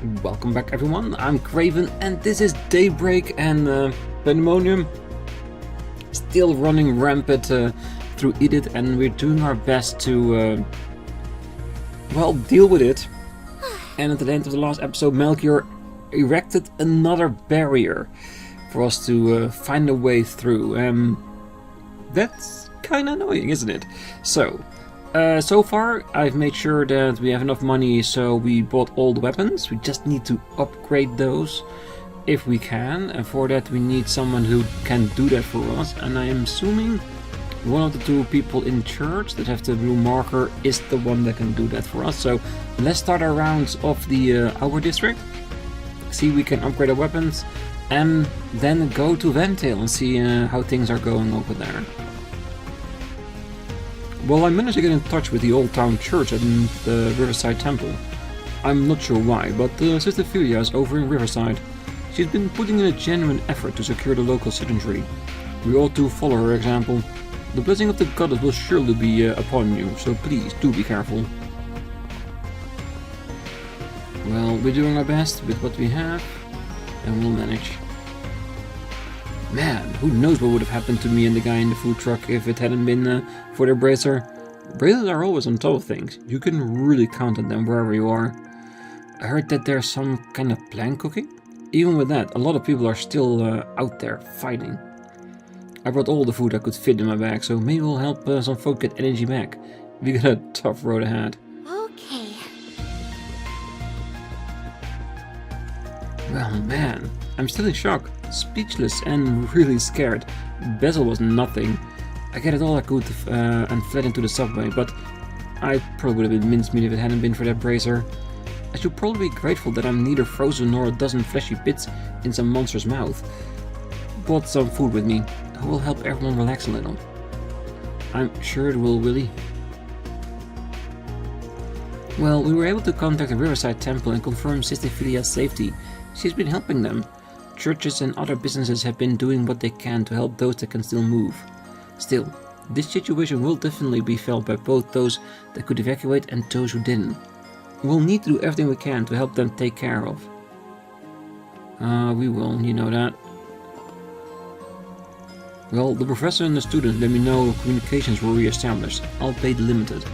Welcome back everyone, I'm Craven and this is Daybreak and Pandemonium still running rampant through Edith, and we're doing our best to deal with it. And at the end of the last episode, Melchior erected another barrier for us to find a way through. That's kinda annoying, isn't it? So far I've made sure that we have enough money, so we bought all the weapons. We just need to upgrade those if we can, and for that we need someone who can do that for us, and I am assuming one of the two people in church that have the blue marker is the one that can do that for us. So let's start our rounds of the our district, see if we can upgrade our weapons, and then go to Ventail and see how things are going over there. Well, I managed to get in touch with the Old Town Church and the Riverside Temple. I'm not sure why, but Sister Philia is over in Riverside. She's been putting in a genuine effort to secure the local citizenry. We ought to follow her example. The blessing of the goddess will surely be upon you, so please do be careful. Well, we're doing our best with what we have, and we'll manage. Man, who knows what would have happened to me and the guy in the food truck if it hadn't been for their bracer. Bracers are always on top of things. You can really count on them wherever you are. I heard that there's some kind of plan cooking. Even with that, a lot of people are still out there fighting. I brought all the food I could fit in my bag, so maybe we'll help some folk get energy back. We got a tough road ahead. Okay. Well, man, I'm still in shock. Speechless and really scared. Basil was nothing. I gathered all I could and fled into the subway, but I probably would have been mincemeat if it hadn't been for that bracer. I should probably be grateful that I'm neither frozen nor a dozen fleshy bits in some monster's mouth. Brought some food with me. It will help everyone relax a little. I'm sure it will, Willie. Well, we were able to contact the Riverside Temple and confirm Sister Philia's safety. She's been helping them. Churches and other businesses have been doing what they can to help those that can still move. Still, this situation will definitely be felt by both those that could evacuate and those who didn't. We'll need to do everything we can to help them take care of. We will, you know that. Well, the professor and the student let me know communications were re-established, albeit limited.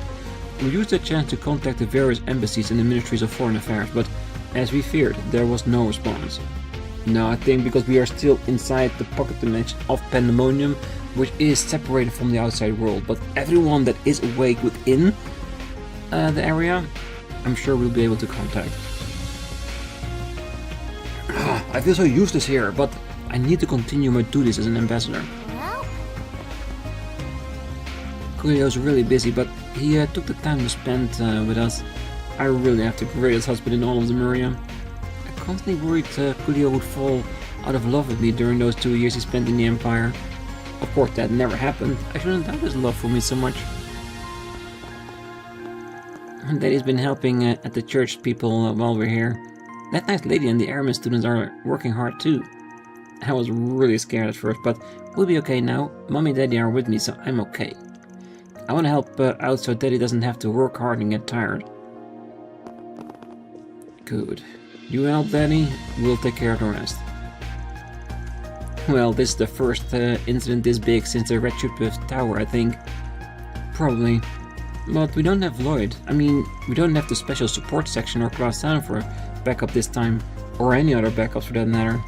We used that chance to contact the various embassies and the ministries of foreign affairs, but as we feared, there was no response. No, I think because we are still inside the pocket dimension of Pandemonium, which is separated from the outside world, but everyone that is awake within the area, I'm sure we'll be able to contact. I feel so useless here, but I need to continue my duties as an ambassador. Well? Coolio's really busy, but he took the time to spend with us. I really have the greatest husband in all of the Maria. I constantly worried Coolio would fall out of love with me during those 2 years he spent in the Empire. Of course that never happened. I shouldn't doubt his love for me so much. Daddy's been helping at the church people while we're here. That nice lady and the airman students are working hard too. I was really scared at first, but we'll be okay now. Mommy and Daddy are with me, so I'm okay. I want to help out so Daddy doesn't have to work hard and get tired. Good. You help Daddy, we'll take care of the rest. Well, this is the first incident this big since the Red Ship Tower, I think. Probably. But we don't have Lloyd. I mean, we don't have the special support section or Class 7 for backup this time, or any other backups for that matter.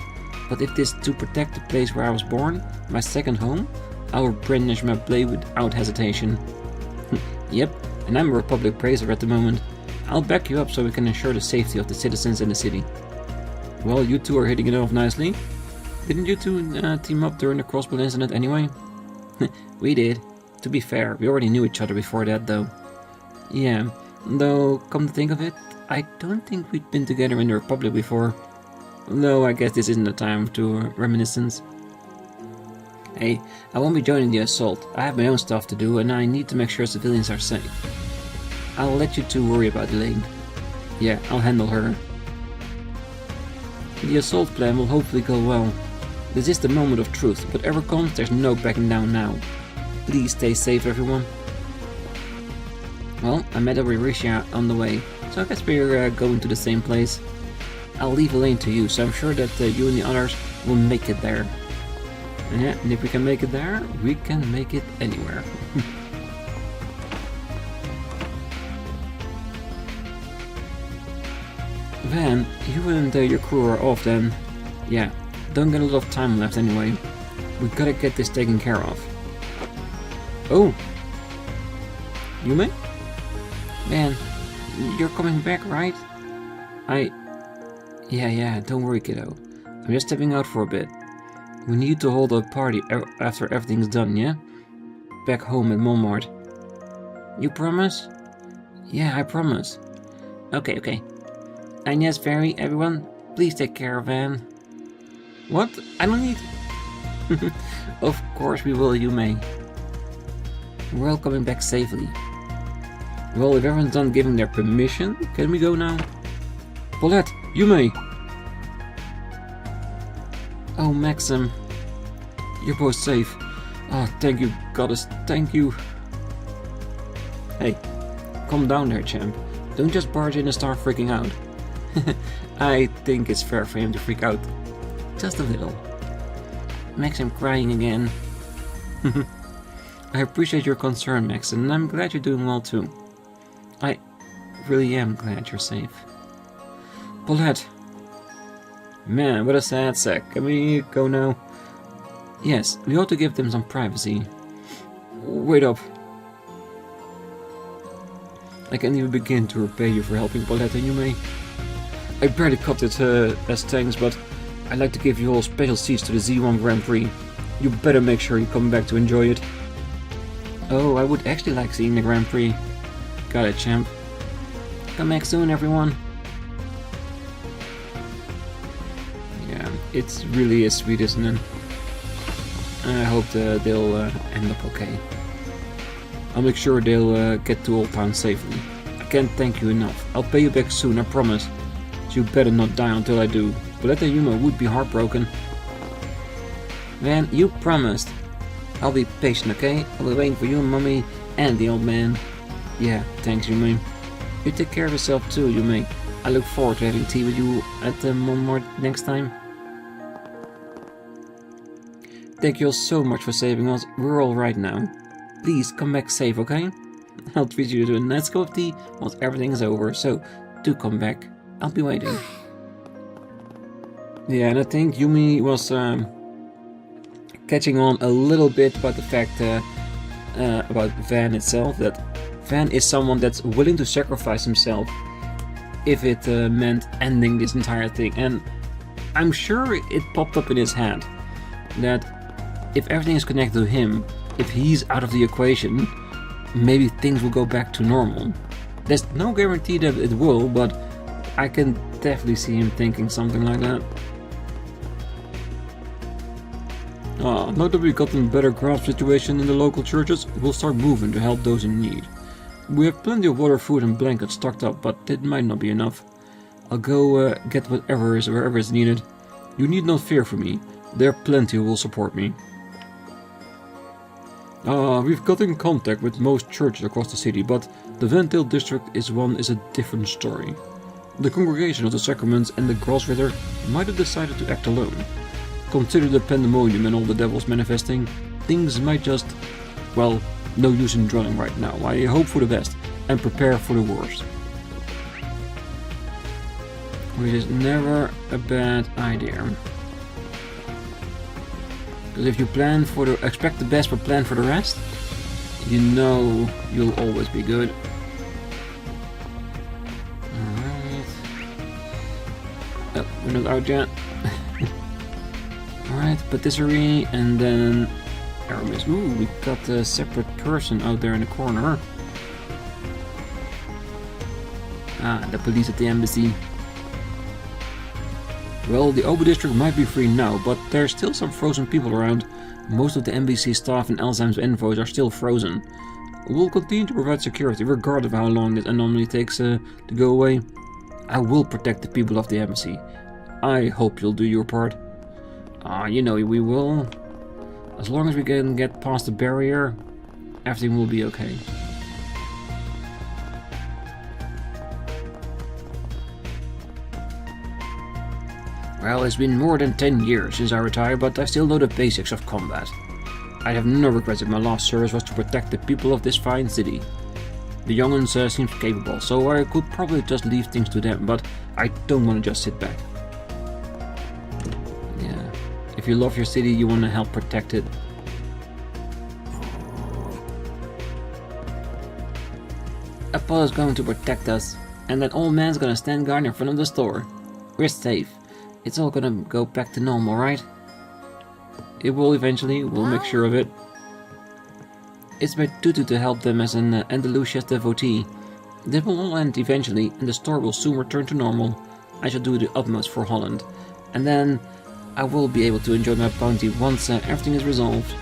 But if this is to protect the place where I was born, my second home, I will brandish my blade without hesitation. Yep, and I'm a Republic Bracer at the moment. I'll back you up so we can ensure the safety of the citizens in the city. Well, you two are hitting it off nicely. Didn't you two team up during the crossbow incident anyway? We did. To be fair, we already knew each other before that though. Yeah, though, come to think of it, I don't think we'd been together in the Republic before. Though I guess this isn't the time to reminiscence. Hey, I won't be joining the assault. I have my own stuff to do and I need to make sure civilians are safe. I'll let you two worry about Elaine. Yeah, I'll handle her. The assault plan will hopefully go well. This is the moment of truth. Whatever comes, there's no backing down now. Please stay safe, everyone. Well, I met Euricia on the way, so I guess we're going to the same place. I'll leave a lane to you, so I'm sure that you and the others will make it there. And yeah, and if we can make it there, we can make it anywhere. Van, you and your crew are off then. Yeah, don't get a lot of time left anyway. We gotta get this taken care of. Oh! Yume? Man, you're coming back, right? Yeah, don't worry, kiddo. I'm just stepping out for a bit. We need to hold a party after everything's done, yeah? Back home at Montmartre. You promise? Yeah, I promise. Okay. And yes, Fairy, everyone, please take care of Van. What? I don't need... Of course we will, Yume. We're all coming back safely. Well, if everyone's done giving their permission, can we go now? Paulette, Yume! Oh, Maxim. You're both safe. Oh, thank you, goddess, thank you. Hey, calm down there, champ. Don't just barge in and start freaking out. I think it's fair for him to freak out. Just a little. Maxim crying again. I appreciate your concern, Max, and I'm glad you're doing well too. I really am glad you're safe. Paulette. Man, what a sad sack. Can we go now? Yes, we ought to give them some privacy. Wait up. I can't even begin to repay you for helping Paulette and Yume. I barely cut it as thanks, but I'd like to give you all special seats to the Z1 Grand Prix. You better make sure you come back to enjoy it. Oh, I would actually like seeing the Grand Prix. Got it, champ. Come back soon, everyone. Yeah, it's really is sweet, isn't it? I hope they'll end up okay. I'll make sure they'll get to Old Town safely. I can't thank you enough. I'll pay you back soon, I promise. So you better not die until I do. Paulette and Yume would be heartbroken. Van, you promised. I'll be patient, okay? I'll be waiting for you and Mommy and the old man. Yeah, thanks, Yume. You take care of yourself too, Yume. I look forward to having tea with you at the Montmartre next time. Thank you all so much for saving us. We're all right now. Please come back safe, okay? I'll treat you to a nice cup of tea once everything is over, so do come back. I'll be waiting. Yeah, and I think Yume was catching on a little bit about the fact about Van itself, that Van is someone that's willing to sacrifice himself if it meant ending this entire thing. And I'm sure it popped up in his head that if everything is connected to him, if he's out of the equation, maybe things will go back to normal. There's no guarantee that it will, but I can definitely see him thinking something like that. Now that we've gotten a better grasp situation in the local churches, we'll start moving to help those in need. We have plenty of water, food and blankets stocked up, but it might not be enough. I'll go get whatever is wherever is needed. You need not fear for me. There are plenty who will support me. We've got in contact with most churches across the city, but the Ventale district is a different story. The Congregation of the Sacraments and the Grossritter might have decided to act alone. Consider the Pandemonium and all the devils manifesting. Things might just... well, no use in dwelling right now. I hope for the best and prepare for the worst. Which is never a bad idea. Because if you expect the best but plan for the rest, you know you'll always be good. Alright. Oh, we're not out yet. Alright, patisserie and then Aramis. Ooh, we got a separate person out there in the corner. Ah, the police at the embassy. Well, the Oba district might be free now, but there's still some frozen people around. Most of the NBC staff and Alzheimer's envoys are still frozen. We'll continue to provide security regardless of how long this anomaly takes to go away. I will protect the people of the embassy. I hope you'll do your part. You know we will. As long as we can get past the barrier, everything will be okay. Well, it's been more than 10 years since I retired, but I still know the basics of combat. I have no regrets if my last service was to protect the people of this fine city. The young'uns seem capable, so I could probably just leave things to them, but I don't want to just sit back. Yeah, if you love your city, you want to help protect it. Apollo's going to protect us, and that old man's gonna stand guard in front of the store. We're safe. It's all gonna go back to normal, right? It will eventually, we'll make sure of it. It's my duty to help them as an Andalusia's devotee. That will all end eventually, and the store will soon return to normal. I shall do the utmost for Holland. And then I will be able to enjoy my bounty once everything is resolved.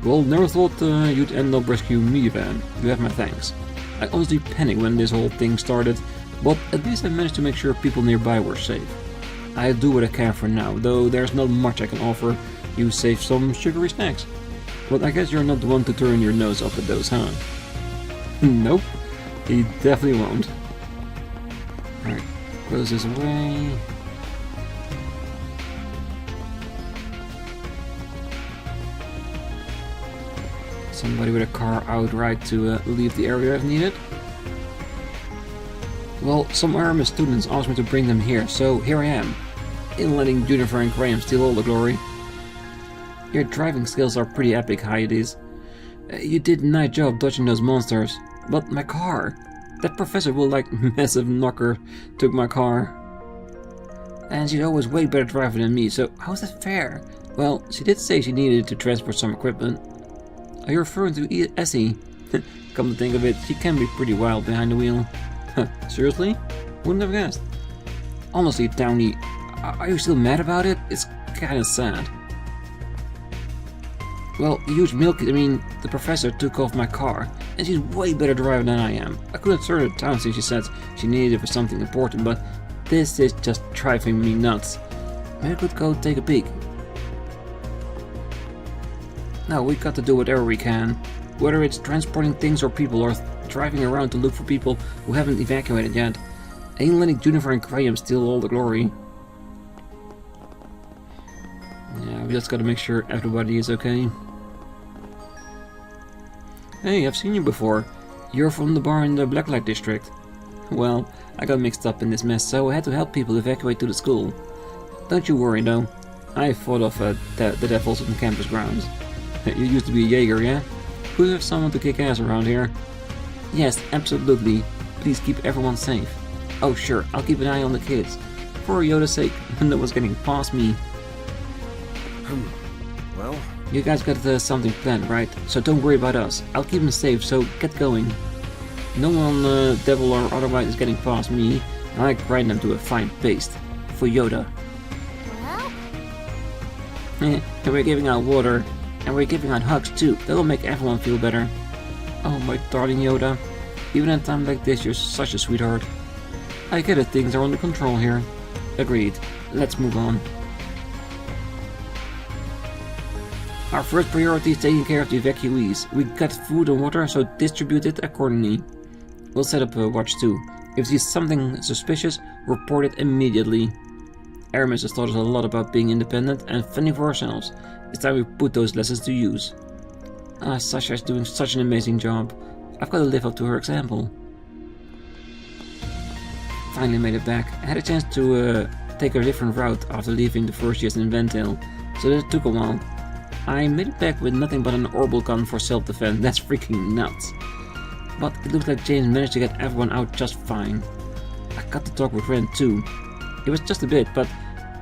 Well, never thought you'd end up rescuing me, Van. You have my thanks. I honestly panicked when this whole thing started, but at least I managed to make sure people nearby were safe. I'll do what I can for now, though there's not much I can offer you save some sugary snacks. But I guess you're not the one to turn your nose up at those, huh? Nope, he definitely won't. Alright, close this away. Somebody with a car outright to leave the area if needed. Well, some RMS students asked me to bring them here, so here I am. In letting Jennifer and Graham steal all the glory. Your driving skills are pretty epic, Hyades. You did a nice job dodging those monsters. But my car! That professor will like massive knocker took my car. And she's always way better driver than me, so how's that fair? Well, she did say she needed to transport some equipment. Are you referring to Essie? Come to think of it, she can be pretty wild behind the wheel. Seriously? Wouldn't have guessed. Honestly, Downey, are you still mad about it? It's kinda sad. Well, the huge the professor took off my car, and she's way better driver than I am. I could have turned her down since she said she needed it for something important, but this is just driving me nuts. Maybe I could go take a peek. No, we got to do whatever we can. Whether it's transporting things or people, or driving around to look for people who haven't evacuated yet. Ain't letting Jennifer and Graham steal all the glory. Yeah, we just gotta make sure everybody is okay. Hey, I've seen you before. You're from the bar in the Blacklight district. Well, I got mixed up in this mess, so I had to help people evacuate to the school. Don't you worry though. I fought off the devils on campus grounds. You used to be a Jaeger, yeah? Could have someone to kick ass around here. Yes, absolutely. Please keep everyone safe. Oh sure, I'll keep an eye on the kids. For Yoda's sake, no one's getting past me. Well... You guys got something planned, right? So don't worry about us. I'll keep them safe, so get going. No one, devil or otherwise, is getting past me, and I grind them to a fine paste. For Yoda. Well? And we're giving out water. And we're giving out hugs too. That'll make everyone feel better. Oh my darling Yoda. Even at a time like this, you're such a sweetheart. I get it, things are under control here. Agreed. Let's move on. Our first priority is taking care of the evacuees. We got food and water, so distribute it accordingly. We'll set up a watch too. If you see something suspicious, report it immediately. Aramis has taught us a lot about being independent and fending for ourselves. It's time we put those lessons to use. Sasha's doing such an amazing job. I've got to live up to her example. Finally made it back. I had a chance to take a different route after leaving the first years in Ventil, so that took a while. I made it back with nothing but an orbital gun for self-defense. That's freaking nuts. But it looks like James managed to get everyone out just fine. I got to talk with Ren too. It was just a bit, but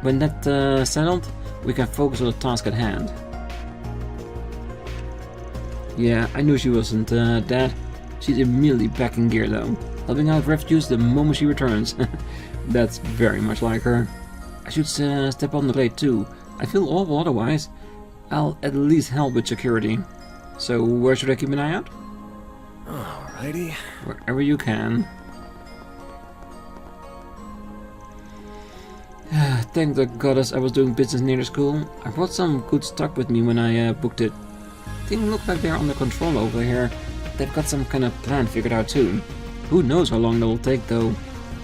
when that settled, we can focus on the task at hand. Yeah, I knew she wasn't dead. She's immediately back in gear though, helping out refugees the moment she returns. That's very much like her. I should step on the blade too. I feel awful otherwise. I'll at least help with security. So where should I keep an eye out? Alrighty. Wherever you can. Thank the goddess I was doing business near the school. I brought some good stock with me when I booked it. Things look like they're under control over here. They've got some kind of plan figured out too. Who knows how long that will take though.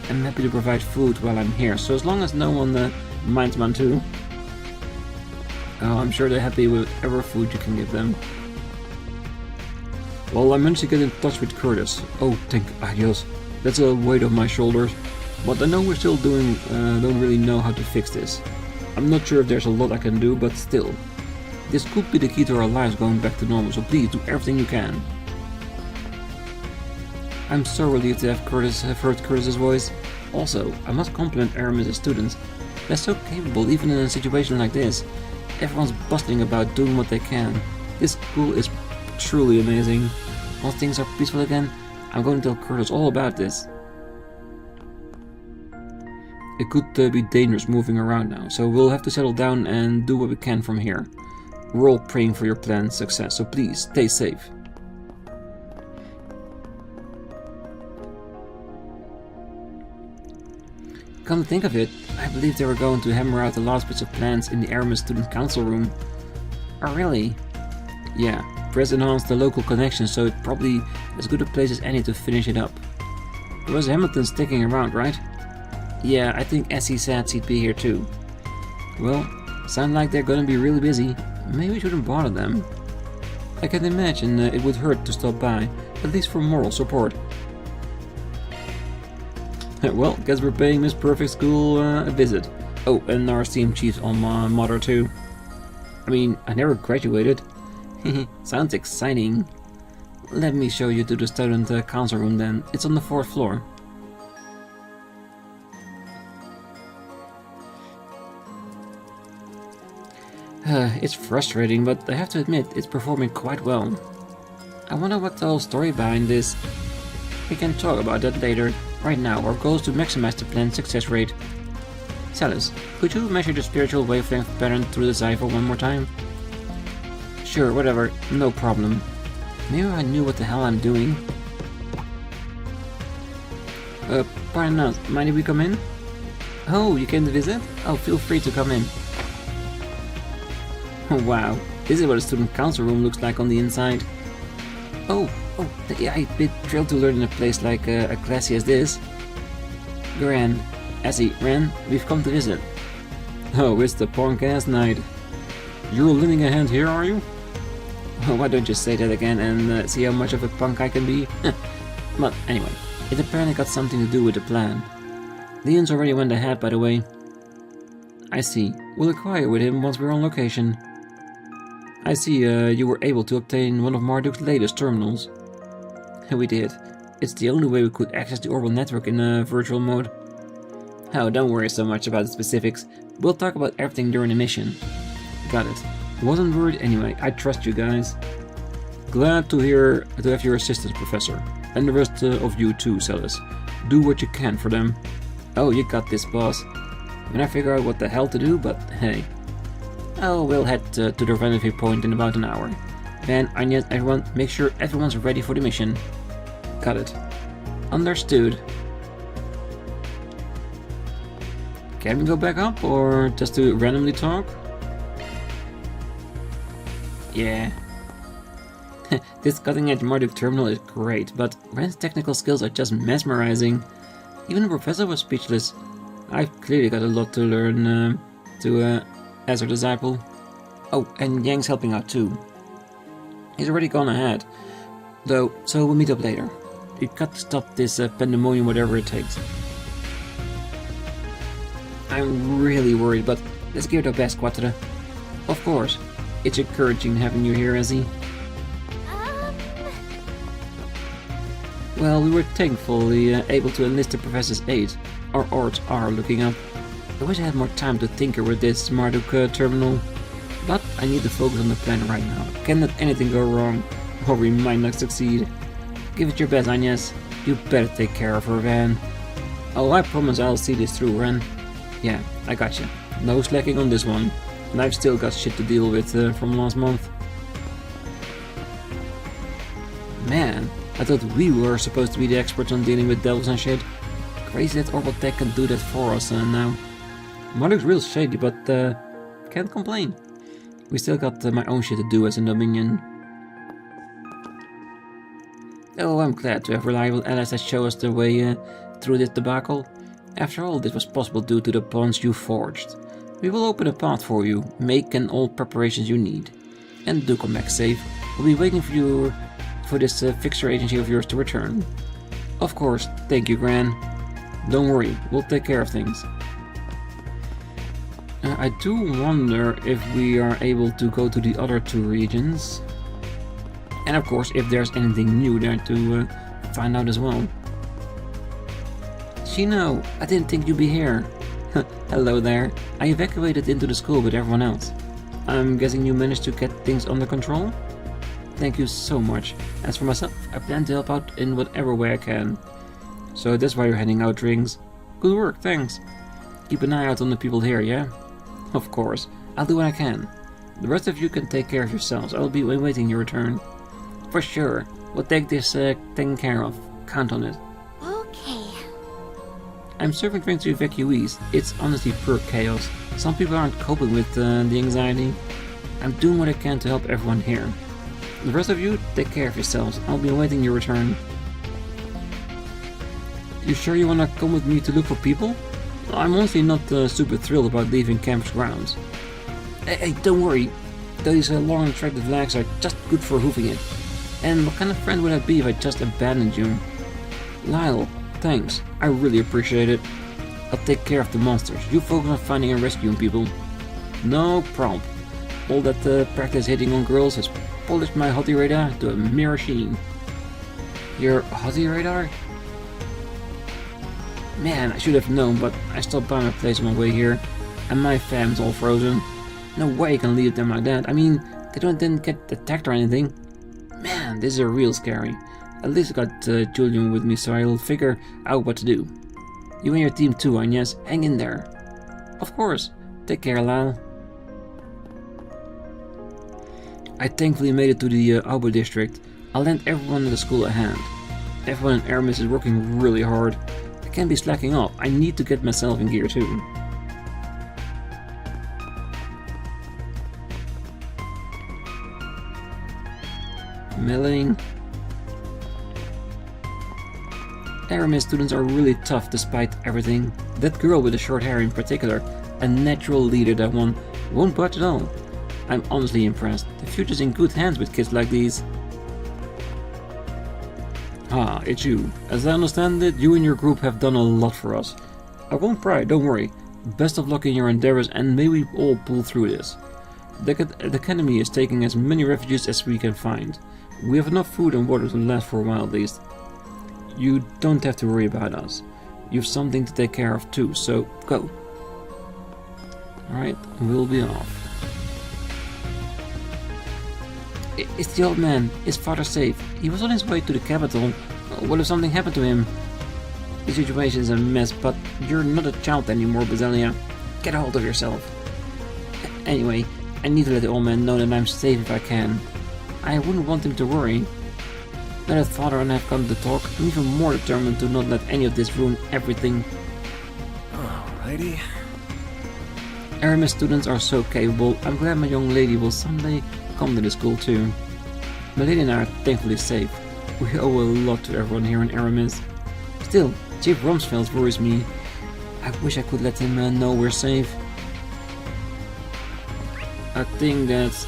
I'm happy to provide food while I'm here, so as long as no one minds man too. Oh, I'm sure they're happy with whatever food you can give them. Well, I managed to get in touch with Curtis. Oh, thank adios. That's a weight off my shoulders. But I know we're still don't really know how to fix this. I'm not sure if there's a lot I can do, but still. This could be the key to our lives going back to normal, so please do everything you can. I'm so relieved to have heard Curtis's voice. Also, I must compliment Aramis' students. They're so capable even in a situation like this. Everyone's bustling about doing what they can. This school is truly amazing. Once things are peaceful again, I'm going to tell Curtis all about this. It could be dangerous moving around now, so we'll have to settle down and do what we can from here. We're all praying for your plan's success, so please, stay safe. Come to think of it, I believe they were going to hammer out the last bits of plans in the Aramis Student Council room. Oh really? Yeah, Press enhanced the local connection, so it's probably as good a place as any to finish it up. There was Hamilton sticking around, right? Yeah, I think Essie said he'd be here too. Well, sound like they're gonna be really busy. Maybe we shouldn't bother them. I can imagine it would hurt to stop by, at least for moral support. Well, guess we're paying Miss Perfect School a visit. Oh, and our esteemed chief's alma mater too. I mean, I never graduated. Sounds exciting. Let me show you to the student council room then. It's on the 4th floor. It's frustrating, but I have to admit, it's performing quite well. I wonder what the whole story behind this. We can talk about that later. Right now, our goal is to maximize the plan's success rate. Celis, could you measure the spiritual wavelength pattern through the cipher one more time? Sure, whatever, no problem. Maybe I knew what the hell I'm doing. Pardon us, mind if we come in? Oh, you came to visit? Oh, feel free to come in. Oh wow, this is what a student council room looks like on the inside. Oh, yeah, I'd be thrilled to learn in a place like a classy as this. Gran, Essie, Ren, we've come to visit. Oh, it's the punk-ass night. You're lending a hand here, are you? Oh, why don't you say that again and see how much of a punk I can be? But anyway, it apparently got something to do with the plan. Leon's already went ahead, by the way. I see. We'll inquire with him once we're on location. I see you were able to obtain one of Marduk's latest terminals. We did. It's the only way we could access the orbital network in virtual mode. Oh, don't worry so much about the specifics. We'll talk about everything during the mission. Got it. Wasn't worried anyway. I trust you guys. Glad to have your assistance, Professor. And the rest of you too, Celis. Do what you can for them. Oh, you got this, boss. When I figure out what the hell to do, but hey. Oh, we'll head to the rendezvous point in about an hour. Then, Anya, everyone, make sure everyone's ready for the mission. Got it. Understood. Can we go back up, or just to randomly talk? Yeah. This cutting-edge Marduk terminal is great, but Ren's technical skills are just mesmerizing. Even the professor was speechless. I've clearly got a lot to learn as her disciple. Oh, and Yang's helping out too. He's already gone ahead, though, so we'll meet up later. We've got to stop this pandemonium, whatever it takes. I'm really worried, but let's give it our best, Quattro. Of course. It's encouraging having you here, Ezzy. Well, we were thankfully able to enlist the professor's aid. Our odds are looking up. I wish I had more time to tinker with this Marduk terminal, but I need to focus on the plan right now. Can't let anything go wrong, or we might not succeed. Give it your best, Agnes. You better take care of her, Van. Oh, I promise I'll see this through, Ren. Yeah, I got you. No slacking on this one. And I've still got shit to deal with from last month. Man, I thought we were supposed to be the experts on dealing with devils and shit. Crazy that Orbital Tech can do that for us now. Marduk's real shady, but can't complain. We still got my own shit to do as a Dominion. Oh, I'm glad to have reliable allies that show us the way through this debacle. After all, this was possible due to the bonds you forged. We will open a path for you, make and all preparations you need. And do come back safe. We'll be waiting for this fixer agency of yours to return. Of course, thank you, Gran. Don't worry, we'll take care of things. I do wonder if we are able to go to the other 2 regions. And of course, if there's anything new there to find out as well. Shino, I didn't think you'd be here. Hello there. I evacuated into the school with everyone else. I'm guessing you managed to get things under control? Thank you so much. As for myself, I plan to help out in whatever way I can. So that's why you're handing out drinks. Good work, thanks. Keep an eye out on the people here, yeah? Of course. I'll do what I can. The rest of you can take care of yourselves. I'll be waiting your return. For sure. We'll take this taken care of. Count on it. Okay. I'm serving drinks to evacuees. It's honestly pure chaos. Some people aren't coping with the anxiety. I'm doing what I can to help everyone here. The rest of you, take care of yourselves. I'll be awaiting your return. You sure you wanna come with me to look for people? I'm honestly not super thrilled about leaving campus grounds. Hey, don't worry. Those long attractive legs are just good for hoofing it. And what kind of friend would I be if I just abandoned you? Lyle, thanks. I really appreciate it. I'll take care of the monsters. You focus on finding and rescuing people. No problem. All that practice hitting on girls has polished my hottie radar to a mere sheen. Your hottie radar? Man, I should have known, but I stopped by my place on my way here, and my fam's all frozen. No way I can leave them like that. I mean, they didn't get attacked or anything. Man, this is real scary. At least I got Julian with me, so I'll figure out what to do. You and your team too, Agnes. Hang in there. Of course. Take care, Lyle. I thankfully made it to the Alba district. I'll lend everyone in the school a hand. Everyone in Aramis is working really hard. I can't be slacking off. I need to get myself in gear too. Milling. Aramis students are really tough despite everything. That girl with the short hair in particular, a natural leader that one won't budge at all. I'm honestly impressed. The future's in good hands with kids like these. Ah, it's you. As I understand it, you and your group have done a lot for us. I won't pry, don't worry. Best of luck in your endeavors and may we all pull through this. The academy is taking as many refugees as we can find. We have enough food and water to last for a while at least. You don't have to worry about us. You've something to take care of too, so go. Alright, we'll be off. It's the old man. Is father safe? He was on his way to the capital. What if something happened to him? The situation is a mess, but you're not a child anymore, Bazelia. Get a hold of yourself. Anyway, I need to let the old man know that I'm safe if I can. I wouldn't want him to worry. Now that father and I have come to talk, I'm even more determined to not let any of this ruin everything. Alrighty. Aramis students are so capable. I'm glad my young lady will someday come to the school too. My lady and I are thankfully safe. We owe a lot to everyone here in Aramis. Still, Chief Rumsfeld worries me. I wish I could let him know we're safe. I think that's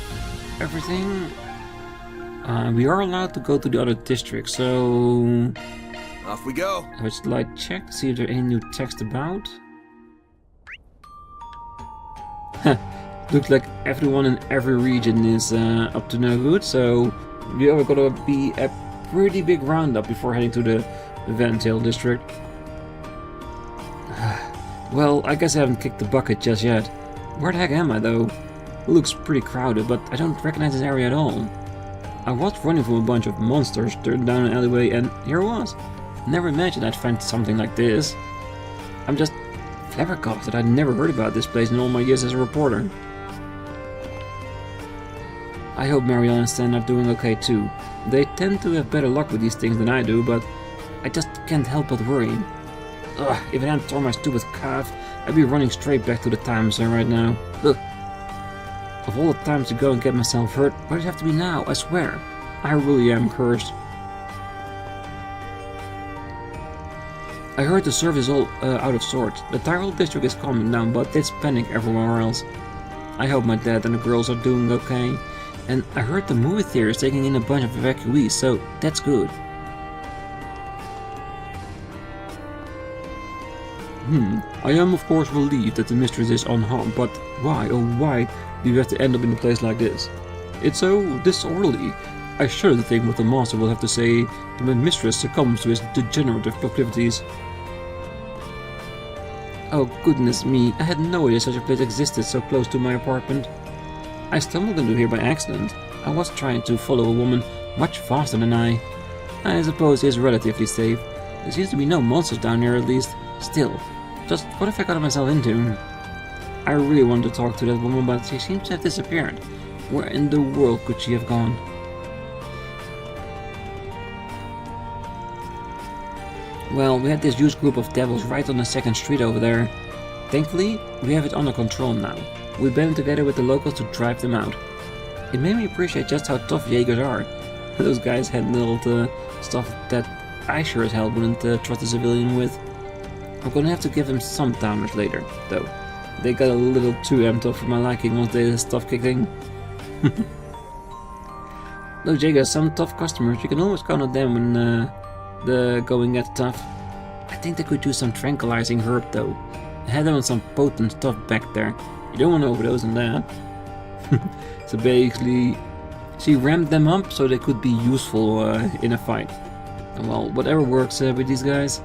everything. We are allowed to go to the other district, so... Off we go! Let's check to see if there are any new text about. Looks like everyone in every region is up to no good, so we are gonna be a pretty big roundup before heading to the Vantail district. Well, I guess I haven't kicked the bucket just yet. Where the heck am I though? It looks pretty crowded, but I don't recognize this area at all. I was running from a bunch of monsters turned down an alleyway and here I was. Never imagined I'd find something like this. I'm just flabbergasted. I'd never heard about this place in all my years as a reporter. I hope Marielle and Stan are doing okay too. They tend to have better luck with these things than I do, but I just can't help but worry. Ugh, if I hadn't torn my stupid calf, I'd be running straight back to the time zone right now. Ugh. Of all the times to go and get myself hurt, why does it have to be now? I swear. I really am cursed. I heard the service is all out of sorts. The Tyrol district is calming down, but it's panic everywhere else. I hope my dad and the girls are doing okay. And I heard the movie theater is taking in a bunch of evacuees, so that's good. I am of course relieved that the mistress is unharmed, but why, oh why, do you have to end up in a place like this? It's so disorderly. I shudder to think what the master will have to say when my mistress succumbs to his degenerative proclivities. Oh goodness me, I had no idea such a place existed so close to my apartment. I stumbled into here by accident. I was trying to follow a woman much faster than I suppose he is relatively safe. There seems to be no monsters down here at least. Still, just what have I got myself into? I really wanted to talk to that woman, but she seems to have disappeared. Where in the world could she have gone? Well, we had this huge group of devils right on the second street over there. Thankfully, we have it under control now. We banded together with the locals to drive them out. It made me appreciate just how tough Jaegers are. Those guys handled stuff that I sure as hell wouldn't trust a civilian with. I'm gonna have to give them some downers later, though. They got a little too amped up for my liking once the stuff kicked in. Look, Jaegers, some tough customers. You can always count on them when the going gets tough. I think they could use some tranquilizing herb, though. I had them on some potent stuff back there. You don't want to overdose on that. So basically, she ramped them up so they could be useful in a fight. Well, whatever works with these guys.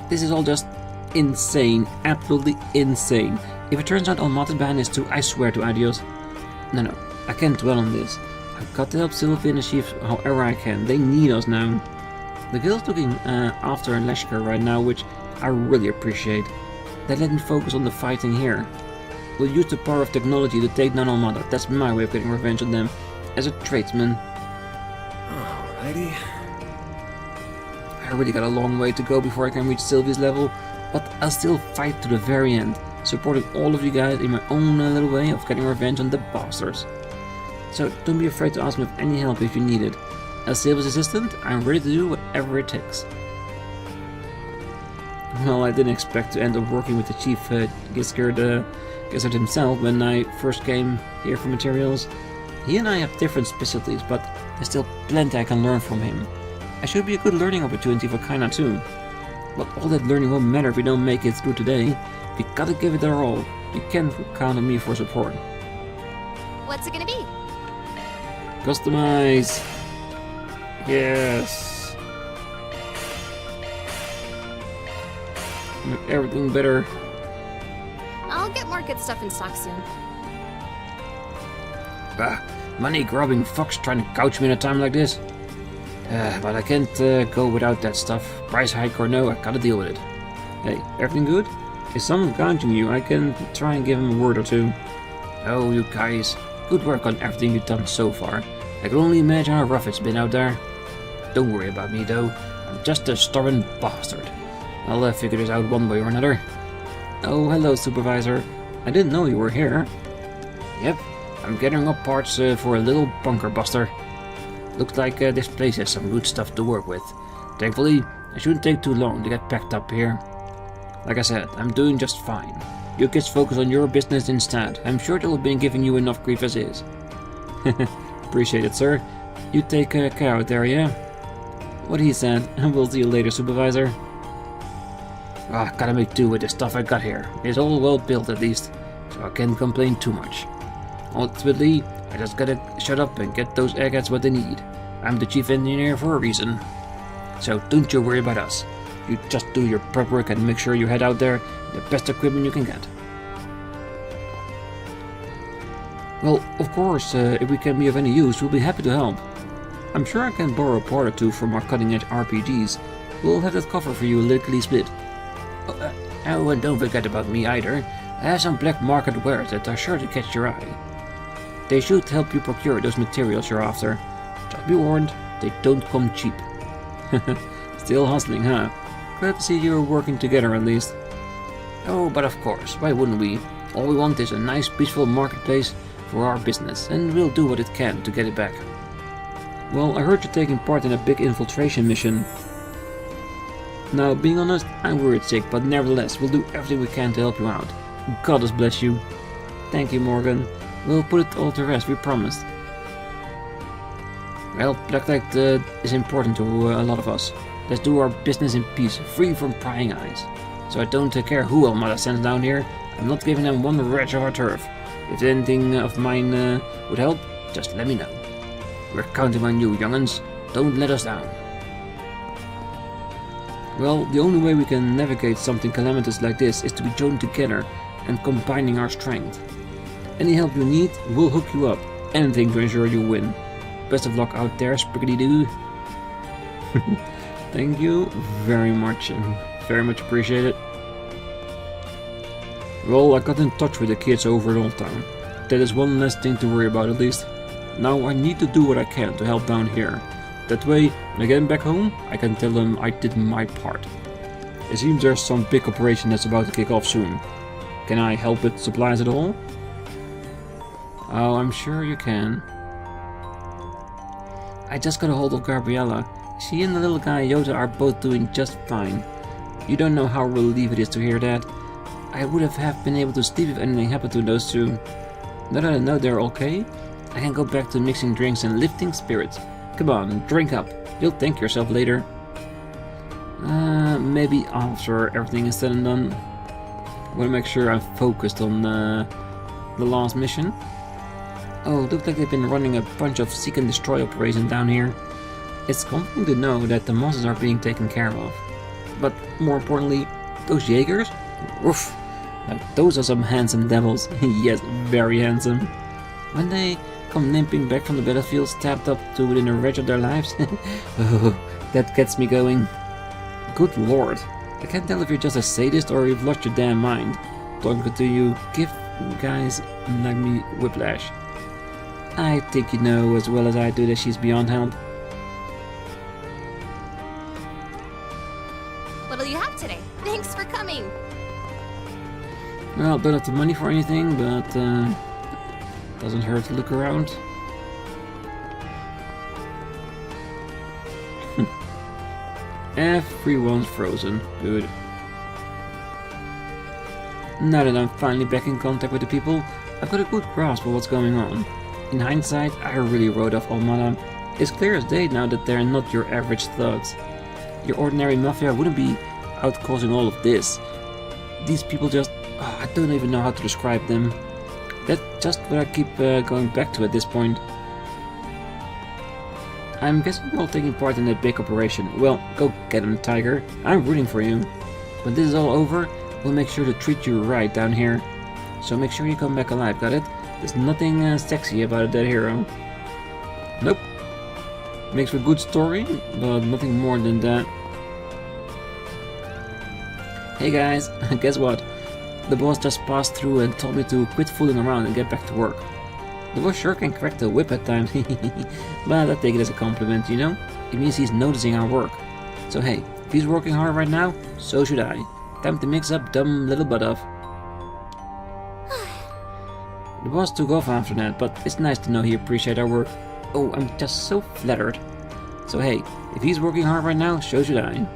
This is all just insane, absolutely insane. If it turns out Almaty's ban is too, I swear to adios. No, I can't dwell on this. I've got to help Sylvie and the chief however I can. They need us now. The guild's looking after Leshka right now, which I really appreciate. They let me focus on the fighting here. We'll use the power of technology to take down Almata. That's my way of getting revenge on them. As a tradesman. Alrighty. I really got a long way to go before I can reach Sylvie's level, but I'll still fight to the very end, supporting all of you guys in my own little way of getting revenge on the bastards. So don't be afraid to ask me for any help if you need it. As Sylvie's assistant, I'm ready to do whatever it takes. Well, I didn't expect to end up working with the chief Gizzard himself when I first came here for materials. He and I have different specialties, but there's still plenty I can learn from him. I should be a good learning opportunity for Kaina too. But all that learning won't matter if we don't make it through today. We gotta give it our all. You can count on me for support. What's it gonna be? Customize! Yes! Make everything better. I'll get more good stuff in stock soon. Money-grubbing fucks trying to gouge me in a time like this. But I can't go without that stuff. Price hike or no, I gotta deal with it. Hey, everything good? If someone's gouging you, I can try and give him a word or two. Oh, you guys. Good work on everything you've done so far. I can only imagine how rough it's been out there. Don't worry about me, though. I'm just a stubborn bastard. I'll figure this out one way or another. Oh, hello, Supervisor. I didn't know you were here. Yep, I'm gathering up parts for a little bunker buster. Looks like this place has some good stuff to work with. Thankfully, it shouldn't take too long to get packed up here. Like I said, I'm doing just fine. You kids focus on your business instead. I'm sure they'll have been giving you enough grief as is. Appreciate it, sir. You take care out there, yeah? What he said, and we'll see you later, Supervisor. Gotta make do with the stuff I got here. It's all well built at least, so I can't complain too much. Ultimately, I just gotta shut up and get those eggheads what they need. I'm the chief engineer for a reason. So don't you worry about us. You just do your prep work and make sure you head out there with the best equipment you can get. Well, of course, if we can be of any use, we'll be happy to help. I'm sure I can borrow a part or two from our cutting-edge RPGs. We'll have that covered for you lickety split. Oh, and don't forget about me either. I have some black market wares that are sure to catch your eye. They should help you procure those materials you're after. Just be warned, they don't come cheap. Still hustling, huh? Glad to see you're working together at least. Oh, but of course, why wouldn't we? All we want is a nice, peaceful marketplace for our business, and we'll do what it can to get it back. Well, I heard you're taking part in a big infiltration mission. Now, being honest, I'm worried sick, but nevertheless, we'll do everything we can to help you out. God bless you. Thank you, Morgan. We'll put it all to rest, we promise. Well, protect is important to a lot of us. Let's do our business in peace, free from prying eyes. So I don't care who Almada sends down here. I'm not giving them one wretch of our turf. If anything of mine would help, just let me know. We're counting on you, young'uns. Don't let us down. Well, the only way we can navigate something calamitous like this is to be joined together and combining our strength. Any help you need, we'll hook you up. Anything to ensure you win. Best of luck out there, spriggity-doo. Thank you very much appreciate it. Well, I got in touch with the kids over in Old Town. That is one less thing to worry about at least. Now I need to do what I can to help down here. That way, when I get back home, I can tell them I did my part. It seems there's some big operation that's about to kick off soon. Can I help with supplies at all? Oh, I'm sure you can. I just got a hold of Gabriella. She and the little guy Yoda are both doing just fine. You don't know how relieved it is to hear that. I would have been able to sleep if anything happened to those two. Now that I know they're okay, I can go back to mixing drinks and lifting spirits. Come on, drink up. You'll thank yourself later. Maybe after everything is said and done. I want to make sure I'm focused on the last mission. Oh, looks like they've been running a bunch of seek and destroy operations down here. It's comforting to know that the monsters are being taken care of. But more importantly, those Jaegers? Woof! Now those are some handsome devils. Yes, very handsome. When they come limping back from the battlefield, stabbed up to within a reach of their lives. Oh, that gets me going. Good lord. I can't tell if you're just a sadist or you've lost your damn mind. Talking to you, give guys like me whiplash. I think you know as well as I do that she's beyond help. What'll you have today? Thanks for coming. Well, don't have the money for anything, but doesn't hurt to look around. Everyone's frozen. Good. Now that I'm finally back in contact with the people, I've got a good grasp of what's going on. In hindsight, I really wrote off Almada. It's clear as day now that they're not your average thugs. Your ordinary mafia wouldn't be out causing all of this. These people just... Oh, I don't even know how to describe them. That's just what I keep going back to at this point. I'm guessing you're all taking part in that big operation. Well, go get him, Tiger. I'm rooting for you. When this is all over, we'll make sure to treat you right down here. So make sure you come back alive, got it? There's nothing sexy about a dead hero. Nope. Makes for a good story, but nothing more than that. Hey guys, guess what? The boss just passed through and told me to quit fooling around and get back to work. The boss sure can crack the whip at times, but I take it as a compliment, you know? It means he's noticing our work. So hey, if he's working hard right now, so should I. Time to mix up dumb little butt off. The boss took off after that, but it's nice to know he appreciates our work. Oh, I'm just so flattered. So hey, if he's working hard right now, so should I.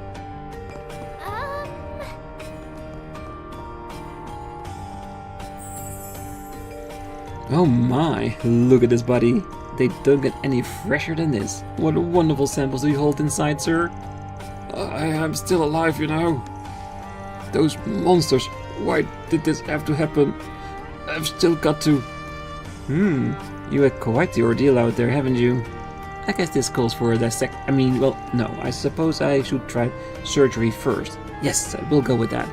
Oh my, look at this body. They don't get any fresher than this. What wonderful samples do you hold inside, sir? I am still alive, you know. Those monsters, why did this have to happen? I've still got to... You had quite the ordeal out there, haven't you? I guess this calls for a dissect... no, I suppose I should try surgery first. Yes, we'll go with that.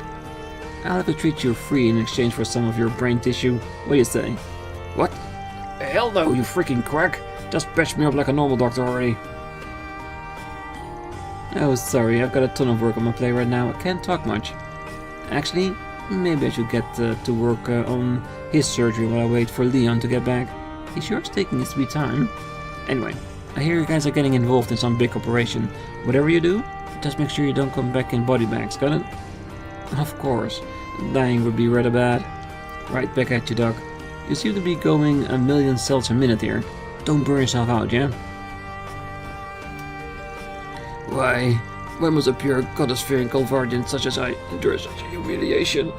I'll have to treat you free in exchange for some of your brain tissue. What do you say? What? Hell no, you freaking quack! Just patch me up like a normal doctor already. Oh, sorry, I've got a ton of work on my plate right now. I can't talk much. Actually, maybe I should get to work on his surgery while I wait for Leon to get back. He sure is taking his sweet time. Anyway, I hear you guys are getting involved in some big operation. Whatever you do, just make sure you don't come back in body bags, got it? Of course, dying would be rather bad. Right back at you, Doc. You seem to be going 1,000,000 cells a minute here. Don't burn yourself out, yeah? Why must a pure goddess-fearing Calvardian such as I endure such a humiliation?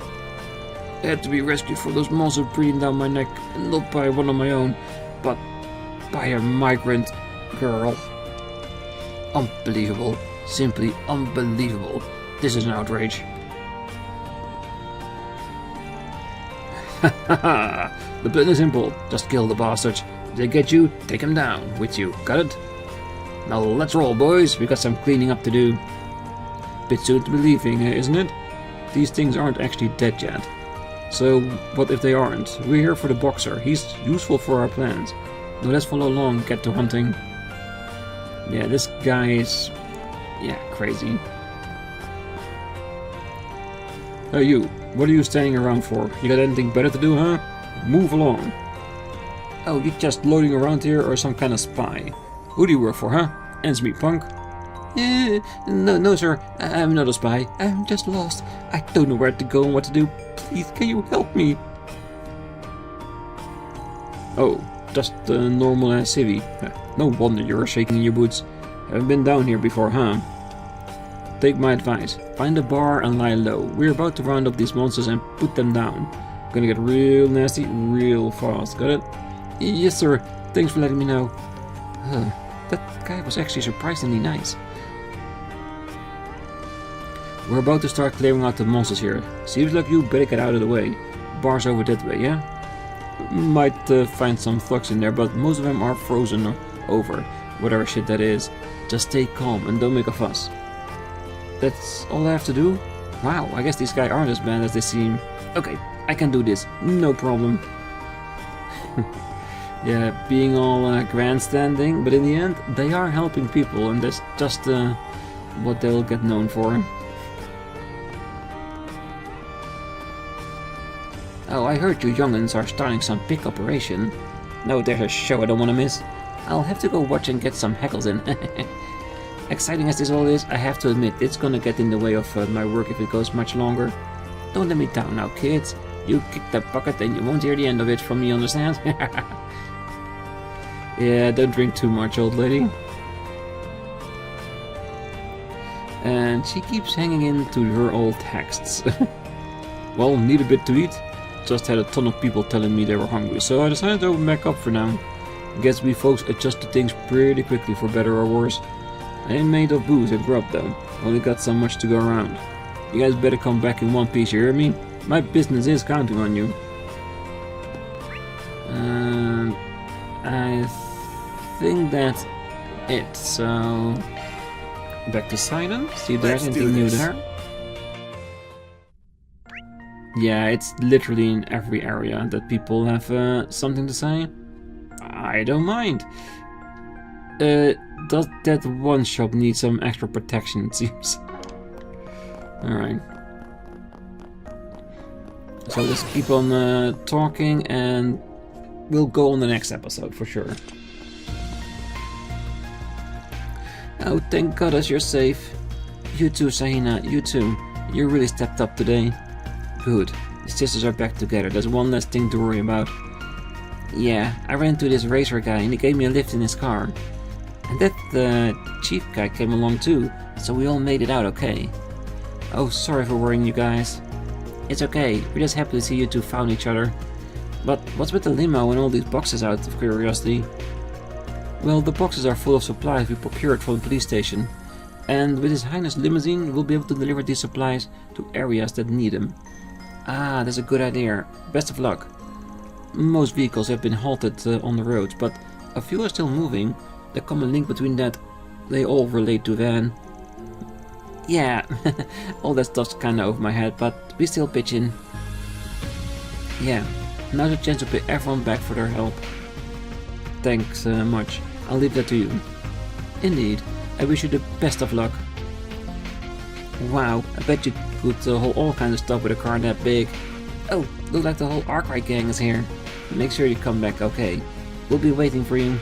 I had to be rescued from those monsters breathing down my neck, and not by one of my own, but by a migrant girl. Unbelievable. Simply unbelievable. This is an outrage. The plan is simple. Just kill the bastards. If they get you, take them down with you. Got it? Now let's roll, boys. We got some cleaning up to do. Bit soon to be leaving, isn't it? These things aren't actually dead yet. So, what if they aren't? We're here for the boxer. He's useful for our plans. Now let's follow along and get to hunting. Yeah, this guy is... yeah, crazy. Hey you, what are you standing around for? You got anything better to do, huh? Move along. Oh, you just loitering around here or some kind of spy? Who do you work for, huh? Answer me, punk. No sir, I'm not a spy. I'm just lost. I don't know where to go and what to do. Please, can you help me? Oh, just a normal civvy. No wonder you're shaking in your boots. Haven't been down here before, huh? Take my advice. Find a bar and lie low. We're about to round up these monsters and put them down. Gonna get real nasty real fast. Got it? Yes sir. Thanks for letting me know. That guy was actually surprisingly nice. We're about to start clearing out the monsters here. Seems like you better get out of the way. Bar's over that way, yeah? Might find some thugs in there, but most of them are frozen over. Whatever shit that is. Just stay calm and don't make a fuss. That's all I have to do? Wow, I guess these guys aren't as bad as they seem. Okay, I can do this. No problem. Yeah, being all grandstanding, but in the end, they are helping people, and that's just what they'll get known for. Oh, I heard you young'uns are starting some big operation. No, there's a show I don't want to miss. I'll have to go watch and get some heckles in. Exciting as this all is, I have to admit, it's gonna get in the way of my work if it goes much longer. Don't let me down now, kids. You kick that bucket and you won't hear the end of it from me, understand? Yeah, don't drink too much, old lady. And she keeps hanging into her old texts. Well, need a bit to eat? Just had a ton of people telling me they were hungry, so I decided to open back up for now. Guess we folks adjust to things pretty quickly for better or worse. I ain't made of booze and grub though, only got so much to go around. You guys better come back in one piece, you hear me? My business is counting on you. I think that's it, so... back to Sidon, see if there's anything new there. Yeah, it's literally in every area that people have something to say. I don't mind. Does that one shop need some extra protection, it seems. Alright. So let's keep on talking and we'll go on the next episode for sure. Oh, thank goodness you're safe. You too, Sahina, you too. You really stepped up today. Good. The sisters are back together. There's one less thing to worry about. Yeah, I ran into this racer guy and he gave me a lift in his car. And that chief guy came along too, so we all made it out okay. Oh, sorry for worrying you guys. It's okay, we're just happy to see you two found each other. But what's with the limo and all these boxes out of curiosity? Well, the boxes are full of supplies we procured from the police station. And with His Highness limousine, we'll be able to deliver these supplies to areas that need them. Ah, that's a good idea. Best of luck. Most vehicles have been halted on the roads, but a few are still moving. The common link between that, they all relate to Van. Yeah, all that stuff's kinda over my head, but we still pitch in. Yeah, now's a chance to pay everyone back for their help. Thanks much. I'll leave that to you. Indeed, I wish you the best of luck. Wow, I bet you could hold all kinds of stuff with a car that big. Oh, looks like the whole ARKRIDE gang is here. Make sure you come back okay. We'll be waiting for you.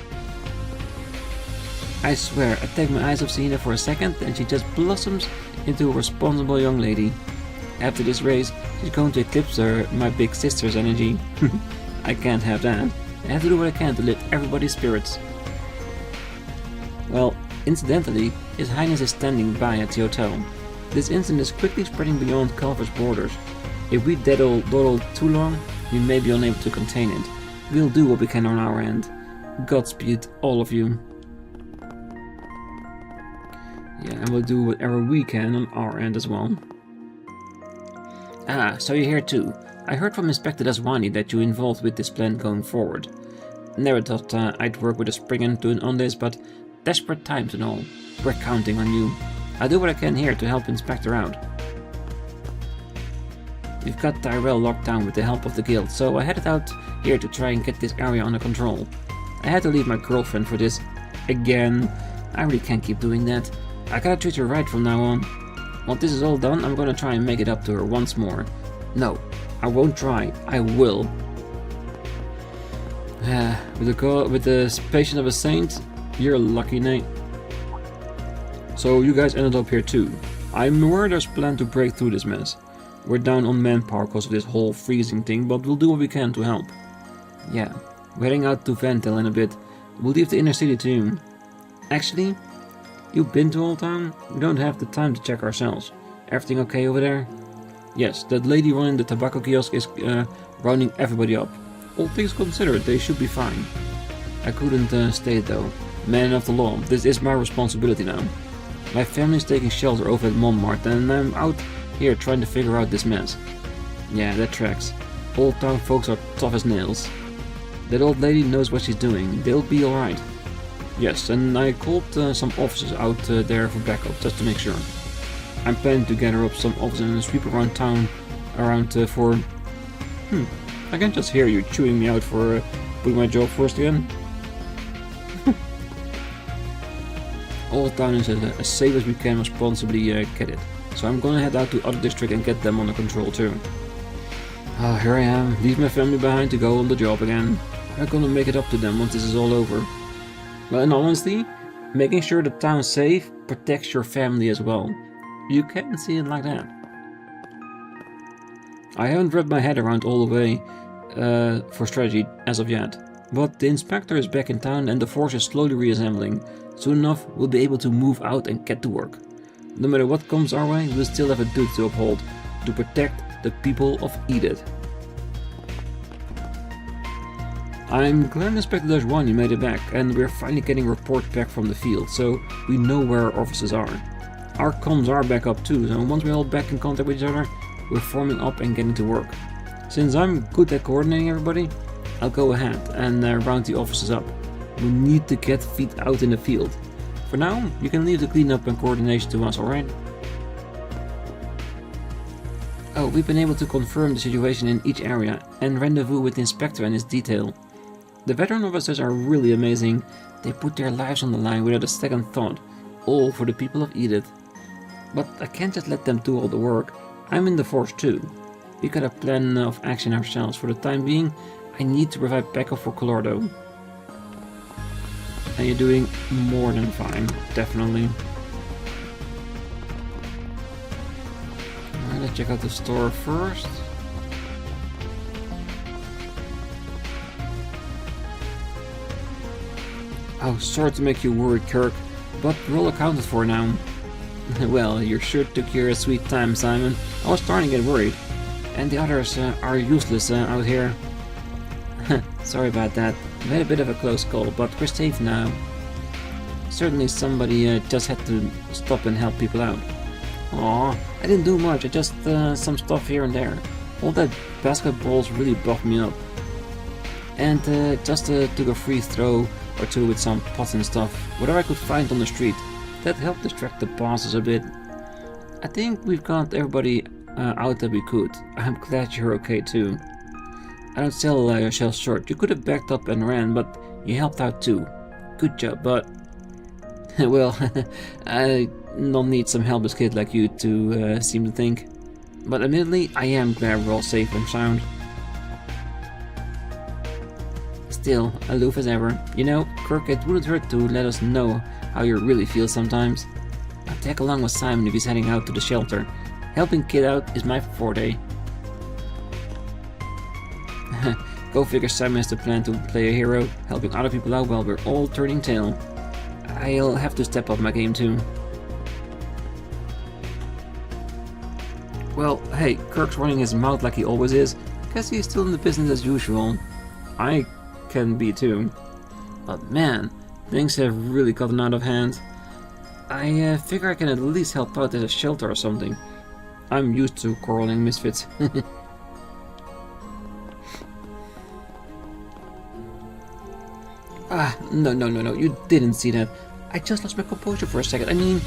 I swear, I take my eyes off Selena for a second and she just blossoms into a responsible young lady. After this race, she's going to eclipse my big sister's energy. I can't have that. I have to do what I can to lift everybody's spirits. Well, Incidentally, His Highness is standing by at the hotel. This incident is quickly spreading beyond Calvard's borders. If we dawdle too long, we may be unable to contain it. We'll do what we can on our end. Godspeed, all of you. Yeah, and we'll do whatever we can on our end as well. Ah, so you're here too. I heard from Inspector Daswani that you're involved with this plan going forward. Never thought I'd work with a spriggan on this, but desperate times and all. We're counting on you. I'll do what I can here to help Inspector out. We've got Tyrell locked down with the help of the guild, so I headed out here to try and get this area under control. I had to leave my girlfriend for this. Again. I really can't keep doing that. I gotta treat her right from now on. Once this is all done, I'm gonna try and make it up to her once more. No, I won't try. I will. With the patience of a saint, you're lucky, Nate. So you guys ended up here too. I'm aware there's a plan to break through this mess. We're down on manpower because of this whole freezing thing, but we'll do what we can to help. Yeah, we're heading out to Ventil in a bit. We'll leave the inner city to you. Actually, you've been to Old Town? We don't have the time to check ourselves. Everything okay over there? Yes, that lady running the tobacco kiosk is rounding everybody up. All things considered, they should be fine. I couldn't stay though. Man of the law, this is my responsibility now. My family's taking shelter over at Montmartre and I'm out here trying to figure out this mess. Yeah, that tracks. Old Town folks are tough as nails. That old lady knows what she's doing. They'll be alright. Yes, and I called some officers out there for backup, just to make sure. I'm planning to gather up some officers and sweep around town for... I can just hear you chewing me out for putting my job first again. Old Town is as safe as we can responsibly get it. So I'm gonna head out to other district and get them under control too. Here I am, leave my family behind to go on the job again. I'm gonna make it up to them once this is all over. Well, in all honesty, making sure the town's safe protects your family as well. You can see it like that. I haven't wrapped my head around all the way for strategy as of yet. But the inspector is back in town and the force is slowly reassembling. Soon enough, we'll be able to move out and get to work. No matter what comes our way, we'll still have a duty to uphold, to protect the people of Edith. I'm glad Inspector Daswani made it back, and we're finally getting reports back from the field, so we know where our offices are. Our comms are back up too, so once we're all back in contact with each other, we're forming up and getting to work. Since I'm good at coordinating everybody, I'll go ahead and round the offices up. We need to get feet out in the field. For now, you can leave the cleanup and coordination to us, alright? Oh, we've been able to confirm the situation in each area and rendezvous with the inspector and his detail. The veteran officers are really amazing. They put their lives on the line without a second thought, all for the people of Edith. But I can't just let them do all the work. I'm in the force too. We got a plan of action ourselves. For the time being, I need to provide backup for Colorado. And you're doing more than fine, definitely. Alright, let's check out the store first. Oh, sorry to make you worried, Kirk, but we're all accounted for now. Well, you sure took your sweet time, Simon. I was starting to get worried. And the others are useless out here. Sorry about that. We had a bit of a close call, but we're safe now. Certainly somebody just had to stop and help people out. Aw, I didn't do much, I just some stuff here and there. All that basketballs really buffed me up. And just took a free throw or two with some pots and stuff, whatever I could find on the street. That helped distract the bosses a bit. I think we've got everybody out that we could. I'm glad you're okay too. I don't sell yourself short. You could have backed up and ran, but you helped out too. Good job, but... well, I don't need some helpless kid like you to seem to think. But admittedly, I am glad we're all safe and sound. Still, aloof as ever. You know, Kirk, it wouldn't hurt to let us know how you really feel sometimes. I'll tag along with Simon if he's heading out to the shelter. Helping kid out is my forte. Go figure Simon has the plan to play a hero, helping other people out while we're all turning tail. I'll have to step up my game too. Well, hey, Kirk's running his mouth like he always is. Guess he's still in the business as usual. I can be too. But man, things have really gotten out of hand. I figure I can at least help out at a shelter or something. I'm used to quarreling misfits. Ah, no, you didn't see that. I just lost my composure for a second. I mean...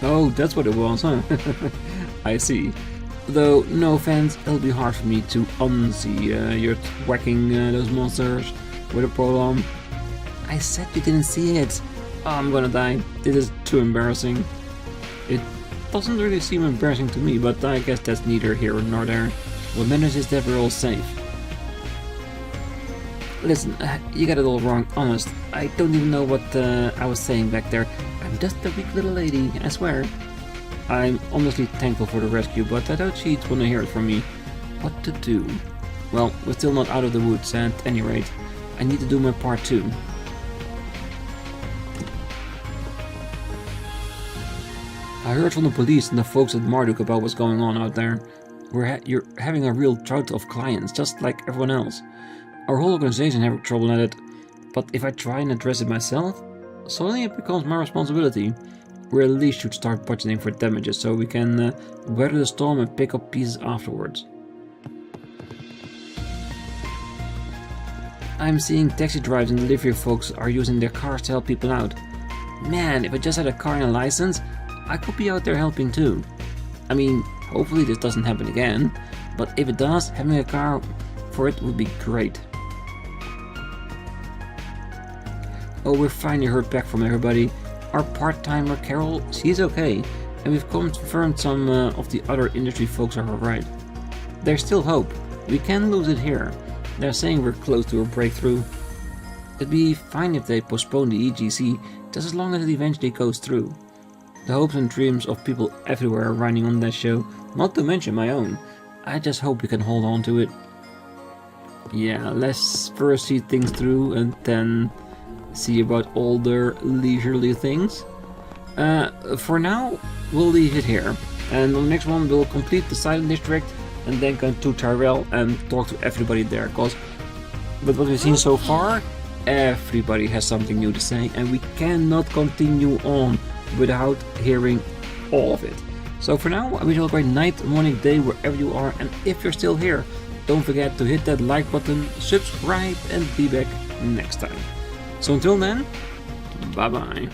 Oh, that's what it was, huh? I see. Though, no offense, it'll be hard for me to unsee you whacking those monsters with a pole-arm. I said you didn't see it. Oh, I'm gonna die. This is too embarrassing. It doesn't really seem embarrassing to me, but I guess that's neither here nor there. What matters is that we're all safe. Listen, you got it all wrong, honest. I don't even know what I was saying back there. I'm just a weak little lady, I swear. I'm honestly thankful for the rescue, but I doubt she'd want to hear it from me. What to do? Well, we're still not out of the woods, at any rate. I need to do my part too. I heard from the police and the folks at Marduk about what's going on out there. You're having a real drought of clients, just like everyone else. Our whole organization having trouble at it, but if I try and address it myself, suddenly it becomes my responsibility. We at least should start budgeting for damages so we can weather the storm and pick up pieces afterwards. I'm seeing taxi drivers and delivery folks are using their cars to help people out. Man, if I just had a car and a license, I could be out there helping too. I mean, hopefully this doesn't happen again, but if it does, having a car for it would be great. Oh, we're finally heard back from everybody. Our part-timer Carol, she's okay, and we've confirmed some of the other industry folks are alright. There's still hope. We can lose it here. They're saying we're close to a breakthrough. It'd be fine if they postpone the EGC, just as long as it eventually goes through. The hopes and dreams of people everywhere are riding on that show, not to mention my own. I just hope we can hold on to it. Yeah, let's first see things through and then see about all their leisurely things. For now, we'll leave it here. And on the next one, we'll complete the Silent District and then go to Tyrell and talk to everybody there. Because with what we've seen so far, everybody has something new to say, and we cannot continue on without hearing all of it. So for now, I wish you all a great night, morning, day, wherever you are, and if you're still here, don't forget to hit that like button, subscribe, and be back next time. So until then, bye bye.